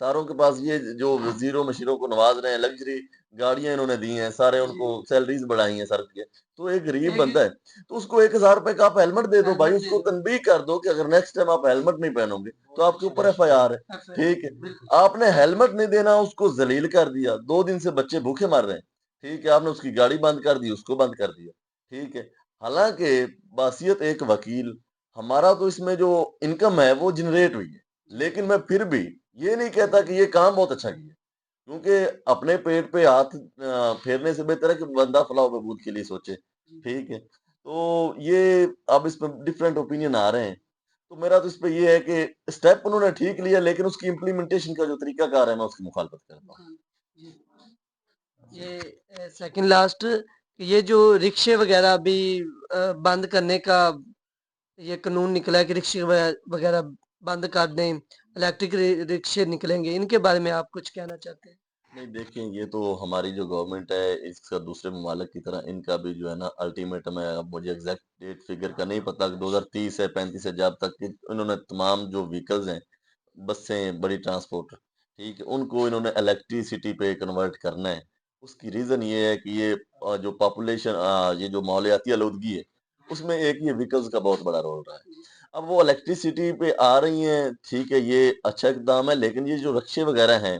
ساروں کے پاس یہ جو وزیروں مشیروں کو نواز رہے ہیں، لگژری گاڑیاں انہوں نے دی ہیں، سارے ان کو سیلریز بڑھائی ہیں سر کے، تو ایک غریب بندہ ہے تو اس کو 1,000 روپے کا آپ ہیلمٹ دے دو بھائی، اس کو تنبیہ کر دو کہ اگر نیکسٹ ٹائم آپ ہیلمٹ نہیں پہنو گے تو آپ کے اوپر FIR ہے، ٹھیک ہے۔ آپ نے ہیلمٹ نہیں دینا، اس کو ذلیل کر دیا، 2 دن سے بچے بھوکے مر رہے ہیں، ٹھیک ہے، آپ نے اس کی گاڑی بند کر دی، اس کو بند کر دیا، ٹھیک ہے۔ حالانکہ بحیثیت ایک وکیل ہمارا تو اس میں جو انکم ہے وہ جنریٹ ہوئی ہے، لیکن میں پھر بھی یہ نہیں کہتا کہ یہ کام بہت اچھا کیا، کیونکہ اپنے پیٹ پہ ہاتھ پھیرنے سے بہتر ہے کہ بندہ فلاح و بہبود کے لیے سوچے، ٹھیک ہے۔ تو یہ اب اس پہ ڈفرینٹ اوپینین آ رہے ہیں، تو میرا تو اس پہ یہ ہے کہ اسٹیپ انہوں نے ٹھیک لیا، لیکن اس کی امپلیمنٹیشن کا جو طریقہ کار ہے میں اس کی مخالفت کرتا ہوں۔ یہ سیکنڈ لاسٹ، یہ جو رکشے وغیرہ بھی بند کرنے کا یہ قانون نکلا ہے کہ رکشے وغیرہ بند کر دیں، الیکٹرک رکشے نکلیں گے، ان کے بارے میں آپ کچھ کہنا چاہتے ہیں؟ نہیں دیکھیں، یہ تو ہماری جو گورنمنٹ ہے اس کا دوسرے ممالک کی طرح ان کا بھی جو ہے نا الٹیمیٹم ہے، اب مجھے ایگزیکٹ ڈیٹ فگر کا نہیں پتا کہ 2030 ہے 35 ہے، جب تک کہ انہوں نے تمام جو وہیکلز ہیں، بسیں، بڑی ٹرانسپورٹ، ٹھیک ہے، ان کو انہوں نے الیکٹریسٹی پہ کنورٹ کرنا ہے۔ اس کی ریزن یہ ہے کہ یہ جو پاپولیشن، یہ جو ماحولیاتی آلودگی ہے اس میں ایک یہ وہیکلز کا بہت بڑا رول رہا ہے۔ اب وہ الیکٹریسٹی پہ آ رہی ہیں، ٹھیک ہے، یہ اچھا اقدام ہے، لیکن یہ جو رکشے وغیرہ ہیں،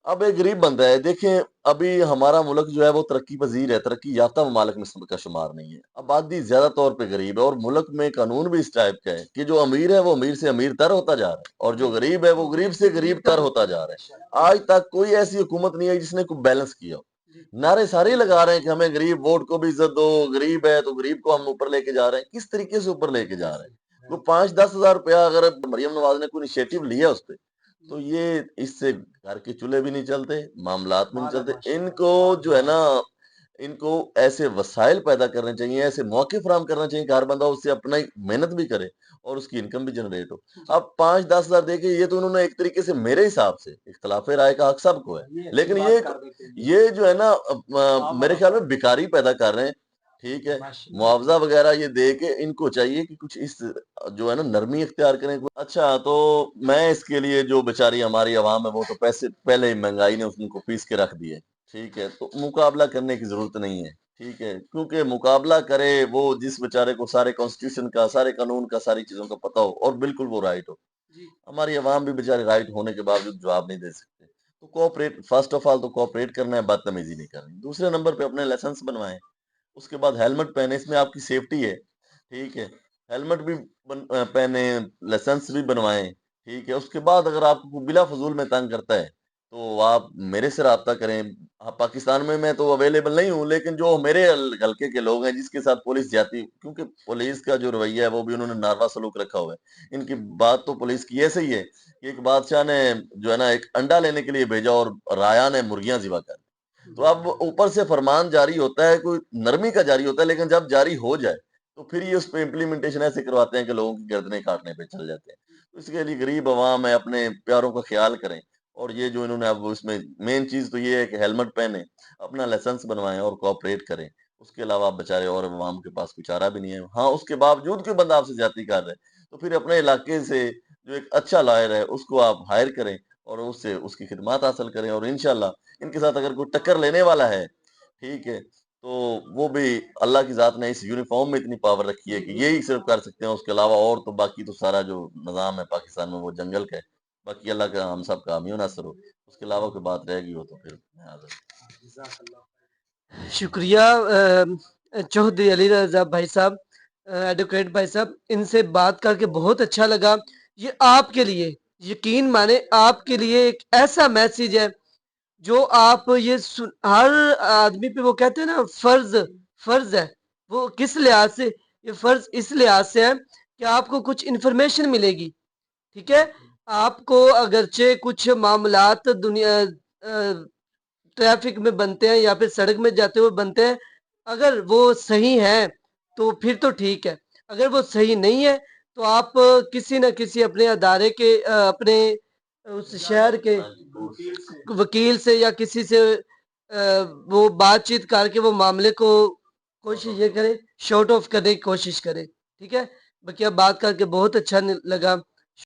اب ایک غریب بندہ ہے، دیکھیں ابھی ہمارا ملک جو ہے وہ ترقی پذیر ہے، ترقی یافتہ ممالک میں کا شمار نہیں ہے، آبادی زیادہ طور پہ غریب ہے، اور ملک میں قانون بھی اس ٹائپ کا ہے کہ جو امیر ہے وہ امیر سے امیر تر ہوتا جا رہا ہے، اور جو غریب ہے وہ غریب سے غریب تر ہوتا جا رہا ہے۔ آج تک کوئی ایسی حکومت نہیں ہے جس نے کوئی بیلنس کیا ہو۔ نعرے سارے لگا رہے ہیں کہ ہمیں غریب ووٹ کو بھی عزت دو، غریب ہے تو غریب کو ہم اوپر لے کے جا رہے ہیں، کس طریقے سے اوپر لے کے جا رہے ہیں؟ کوئی 5-10 ہزار روپیہ اگر مریم نواز نے کوئی انیشیٹو لیا اس پہ، تو یہ اس سے گھر کے چولہے بھی نہیں چلتے، معاملات بھی نہیں چلتے۔ ان کو جو ہے نا، ان کو ایسے وسائل پیدا کرنے چاہیے، ایسے موقع فراہم کرنا چاہیے کہ ہر بندہ اس سے اپنا محنت بھی کرے اور اس کی انکم بھی جنریٹ ہو۔ اب 5-10 ہزار دیکھیں، یہ تو انہوں نے ایک طریقے سے میرے حساب سے اختلاف رائے کا حق سب کو ہے، لیکن یہ جو ہے نا میرے خیال میں بیکاری پیدا کر رہے ہیں، ٹھیک ہے۔ معاوضہ وغیرہ یہ دے کے ان کو چاہیے کہ کچھ اس جو ہے نا نرمی اختیار کریں۔ اچھا، تو میں اس کے لیے جو بیچاری ہماری عوام ہے وہ تو پیسے پہلے ہی مہنگائی نے ان کو پیس کے رکھ دیے، ٹھیک ہے، تو مقابلہ کرنے کی ضرورت نہیں ہے، ٹھیک ہے، کیونکہ مقابلہ کرے وہ جس بیچارے کو سارے کانسٹیٹیوشن کا، سارے قانون کا، ساری چیزوں کا پتہ ہو اور بالکل وہ رائٹ ہو۔ ہماری عوام بھی بیچارے رائٹ ہونے کے باوجود جواب نہیں دے سکتے، تو کوآپریٹ، فرسٹ آف آل تو کوآپریٹ کرنا ہے، بدتمیزی نہیں کرنی۔ دوسرے نمبر پہ اپنے لائسنس بنوائیں، اس کے بعد ہیلمٹ پہنے، اس میں آپ کی سیفٹی ہے، ٹھیک ہے، ہیلمٹ بھی پہنے، لائسنس بھی بنوائیں، ٹھیک ہے۔ اس کے بعد اگر آپ کو بلا فضول میں تنگ کرتا ہے تو آپ میرے سے رابطہ کریں۔ پاکستان میں تو اویلیبل نہیں ہوں، لیکن جو میرے حلقے کے لوگ ہیں جس کے ساتھ پولیس جاتی، کیونکہ پولیس کا جو رویہ ہے وہ بھی انہوں نے ناروا سلوک رکھا ہوا ہے۔ ان کی بات تو پولیس کی ایسے ہی ہے کہ ایک بادشاہ نے جو ہے نا ایک انڈا لینے کے لیے بھیجا اور رایا نے مرغیاں ذبح کر دی۔ تو اب اوپر سے فرمان جاری ہوتا ہے، کوئی نرمی کا جاری ہوتا ہے، لیکن جب جاری ہو جائے تو پھر یہ اس پہ امپلیمنٹیشن ایسے کرواتے ہیں کہ لوگوں کی گردنیں کاٹنے پہ چل جاتے ہیں۔ اس کے لیے غریب عوام ہے، اپنے پیاروں کا خیال کریں، اور یہ جو انہوں نے اب اس میں مین چیز تو یہ ہے کہ ہیلمٹ پہنیں، اپنا لائسنس بنوائیں اور کوآپریٹ کریں۔ اس کے علاوہ بچارے اور عوام کے پاس کوئی چارہ بھی نہیں ہے۔ ہاں، اس کے باوجود کوئی بندہ آپ سے زیادتی کر رہے تو پھر اپنے علاقے سے جو ایک اچھا لائر ہے اس کو آپ ہائر کریں اور اس سے اس کی خدمات حاصل کریں، اور انشاءاللہ ان کے ساتھ اگر کوئی ٹکر لینے والا ہے، ٹھیک ہے، تو وہ بھی اللہ کی ذات نے اس یونیفارم میں اتنی پاور رکھی ہے کہ یہی صرف کر سکتے ہیں، اس کے علاوہ اور تو باقی تو سارا جو نظام ہے پاکستان میں وہ جنگل کا ہے۔ باقی اللہ کا ہم سب کا حامی و ناصر ہو، اس کے علاوہ کوئی بات رہے گی ہو تو پھر میں حاضر۔ شکریہ چودھری علی رضا بھائی صاحب، ایڈوکیٹ بھائی صاحب، ان سے بات کر کے بہت اچھا لگا۔ یہ آپ کے لیے، یقین مانے، آپ کے لیے ایک ایسا میسیج ہے جو آپ یہ ہر آدمی پہ وہ کہتے ہیں نا فرض ہے، وہ کس لحاظ سے یہ فرض اس لحاظ سے ہے کہ آپ کو کچھ انفارمیشن ملے گی، ٹھیک ہے۔ آپ کو اگرچہ کچھ معاملات دنیا ٹریفک میں بنتے ہیں یا پھر سڑک میں جاتے ہوئے بنتے ہیں، اگر وہ صحیح ہیں تو پھر تو ٹھیک ہے، اگر وہ صحیح نہیں ہے تو آپ کسی نہ کسی اپنے ادارے کے، اپنے اس شہر کے وکیل سے یا کسی سے وہ بات چیت کر کے وہ معاملے کو کوشش یہ کرے، شارٹ آف کرنے کی کوشش کرے، ٹھیک ہے۔ باقی اب بات کر کے بہت اچھا لگا۔